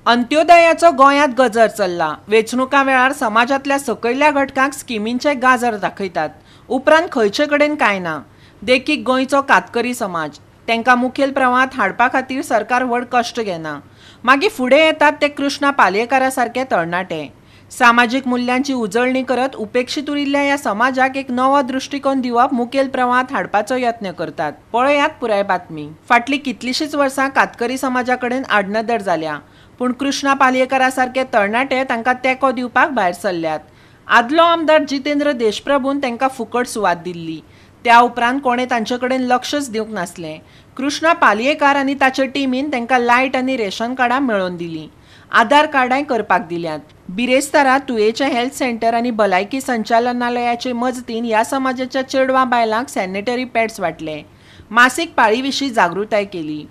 अंत्योदयाचो गोंयांत गजर चल्ला। वेंचणुका वेळार समाजातल्या सकयल्या घटकांक स्किमींचे गाजर दाखयतात, उपरांत खंयचे कडेन कांय ना। देखीक गोंयचो कातकरी समाज, तांकां मुखेल प्रवाहांत हाडपा खातीर सरकार व्हड कश्ट घेना। मागीर फुडें येतात ते कृष्णा पालयेकारा सारके तरणाटे। सामाजीक मुल्यांची उजळणी करत उपेक्षीत उरिल्ल्या ह्या समाजाक एक नवो दृश्टिकोन दिवप मुखेल प्रवाहांत हाडपाचो यत्न करतात। पळयात पुराय बातमी। फाटलीं कितलींशींच वर्सां कातकरी समाजा कडेन आडनदर जाल्या, पूण कृष्णा पालयेकारा सारके तरणाटे तांकां तेंको दिवपाक भायर सरल्यात। आदलो आमदार जितेंद्र देशप्रभून तांकां फुकट सुवात दिल्ली, त्या उपरांत कोणें तांचे कडेन लक्षच दिवंक नासलें। कृष्णा पालयेकार आनी ताचे टिमीन तांकां लायट आनी रेशन कार्डां मेळोवन दिलीं, आधार कार्डांय करपाक दिल्यात। बिरेस्तारा तुयेचें हेल्थ सेंटर आनी भलायकी संचालनालयाचे मजतीन ह्या समाजाच्या चेडवां बायलांक सॅनिटरी पॅड्स वांटले, मासीक पाळी विशीं जागृताय केली।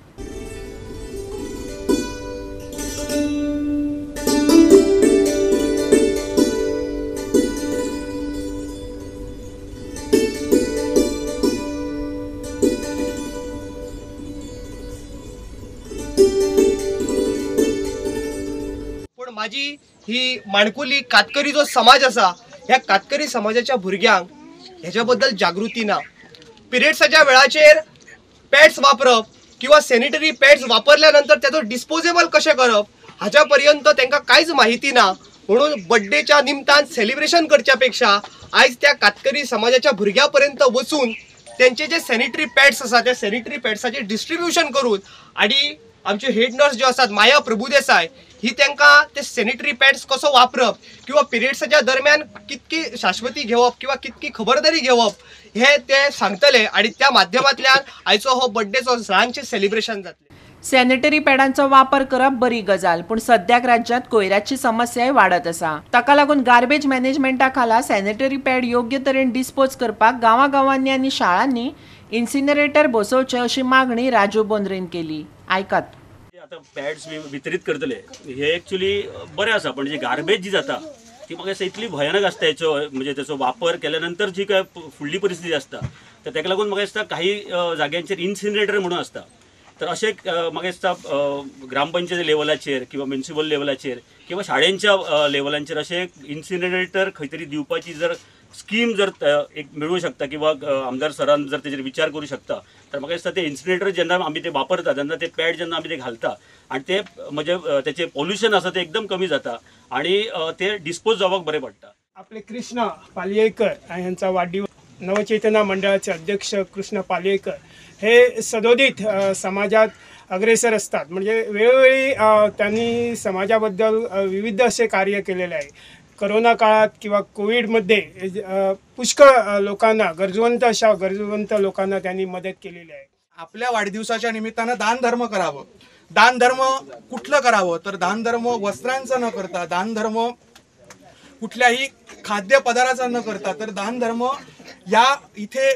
माझी ही माणकुली कातकरी जो समाज असा, ह्या कातकरी समाजाच्या भुरग्यांक ह्याच्याबद्दल जागृती ना। पिरियड्साच्या वेळाचेर पॅड्स वापरप किंवा सॅनिटरी पॅड्स वापरल्यानंतर त्याचो डिस्पोजेबल कशें करप हाच्या पर्यंत तांकां कांयच माहिती ना। म्हणून बर्थडेच्या निमतान सेलिब्रेशन करच्या पेक्षा आयज त्या कातकरी समाजाच्या भुरग्यां पर्यंत वचून त्यांचे जे सॅनिटरी पॅड्स आसा त्या सॅनिटरी पॅड्साचे डिस्ट्रीब्युशन करून आणि आमचे हेड नर्स ज्यो आसात माया प्रभुदेसाय ही तांकां ते सॅनिटरी पॅड्स कसो वापरप किंवा पिरियड्साच्या दरम्यान कितकी शाश्वती घेवप किंवा कितकी खबरदारी घेवप हे ते सांगतले आणि त्या माध्यमांतल्यान आयचो हो बर्थडेचो ल्हानशें सेलिब्रेशन जातलें। सॅनिटरी पॅडांचो वापर करप बरी गजाल, पूण सद्याक राज्यांत कोयराची समस्याय वाडत आसा। ताका लागून गार्बेज मॅनेजमेंटा खाला सॅनिटरी पॅड योग्य तरेन डिस्पोज करपाक गांवांनी आनी शाळांनी इन्सिनरेटर बसोवचे अशी मागणी राजू बोंद्रेन केली। आयकात। आता पॅड्स वितरीत करतले हे एक्चुअली बरें आसा, पण जी गार्बेज जी जाता ती म्हाका दिसता इतली भयानक आसता हेचो, म्हणजे त्याचो वापर केल्यानंतर जी काय फुडली परिस्थिती आसता तर ताका लागून म्हाका दिसता काही जाग्यांचेर इन्सिनरेटर म्हणून आसता। तर अशें म्हाका दिसता ग्रामपंचायत लेवलाचेर किंवा म्युनिसिपल लेवलाचेर किंवा शाळेंच्या लेवलांचेर अशें इन्सिनरेटर खंय तरी दिवपाची जर स्कीम जर एक मिळू शकता किंवा आमदार सरान जर तेजेर विचार करू शकता तर म्हाका दिसता ते इन्सिनरेटर जेन्ना आमी ते वापरता तेन्ना ते पॅड जेन्ना आमी ते घालता आणि ते म्हणजे त्याचे पॉल्युशन आसा ते एकदम कमी जाता आणि ते डिस्पोज जावपाक बरें पडटा। आपले कृष्णा पालयेकर यांचा वाढदिवस, नवचेतना मंडळाचे अध्यक्ष कृष्णा पालयेकर हे सदोदित समाजात अग्रेसर असतात। म्हणजे वेळोवेळी त्यांनी समाजाबद्दल विविध असे कार्य केलेले आहे। कोरोना काळात किंवा कोविडमध्ये पुष्कळ लोकांना गरजवंत लोकांना त्यांनी मदत केलेली आहे। आपल्या वाढदिवसाच्या निमित्तानं दानधर्म करावं। दानधर्म कुठलं करावं तर दानधर्म वस्त्रांचं न करता, दानधर्म कुठल्याही खाद्यपदार्थाचा न करता, तर दानधर्म या इथे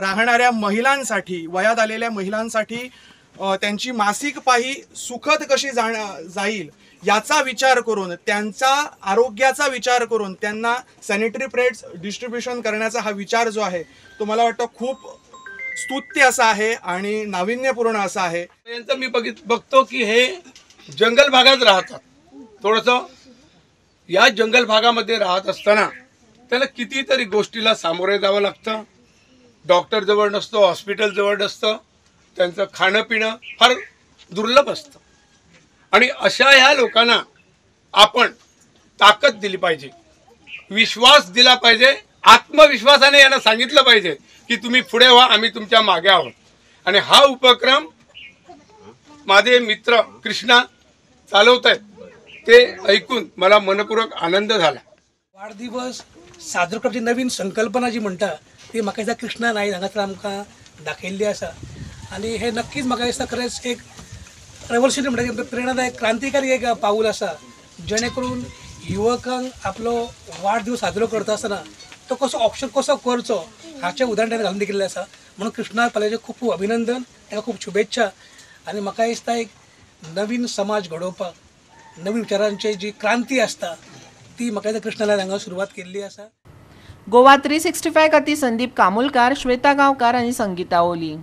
राहणाऱ्या महिलांसाठी, वयात आलेल्या महिलांसाठी त्यांची मासिक पाळी सुखद कशी जाईल याचा विचार करून, त्यांचा आरोग्याचा विचार करून त्यांना सॅनिटरी पॅड्स डिस्ट्रीब्युशन करण्याचा हा विचार जो आहे तो मला वाटतं खूप स्तुत्य असा आहे आणि नाविन्यपूर्ण असा आहे। यांचं मी बघतो की हे जंगल भागात राहतात। थोडंसं या जंगल भागामध्ये राहत असताना त्याला कितीतरी गोष्टीला सामोरे जावं लागतं। डॉक्टर जवळ नसतो, हॉस्पिटल जवळ नसतं, त्यांचं खाणं पिणं फार दुर्लभ असतं आणि अशा ह्या लोकांना आपण ताकद दिली पाहिजे, विश्वास दिला पाहिजे, आत्मविश्वासाने यांना सांगितलं पाहिजे की तुम्ही पुढे व्हा, आम्ही तुमच्या मागे आहोत। आणि हा उपक्रम माझे मित्र कृष्णा चालवत आहेत, ते ऐकून मला मनपूर्वक आनंद झाला। वाढदिवस साजरो करपाची नवीन संकल्पना जी म्हणटा ती म्हाका दिसता कृष्णा नायक हांगासर आमकां दाखयल्ली आसा आणि हे नक्कीच म्हाका दिसता खरेंच एक रेवोल्युशनरी म्हणजे प्रेरणादायक क्रांतिकारी एक पाऊल आसा, जेणे करून युवकांक आपलो वाढदिवस साजरो करता आसतना तो कसो ऑप्शन कसो करचो हाचें उदाहरण ताणें घालून दिल्लें आसा। म्हणून कृष्णा पालयेचें खूब खूब अभिनंदन, ताका खूब शुभेच्छा। आणि म्हाका दिसता एक नवीन समाज घडोवपाक, नवीन विचारांची जी क्रांती आसता ती म्हाका दिसता कृष्णा नायक हांगा सुरवात केल्ली आसा। गोवा 365 खातीर संदीप कामुलकार, श्वेता गांवकार आनी संगीता ओली।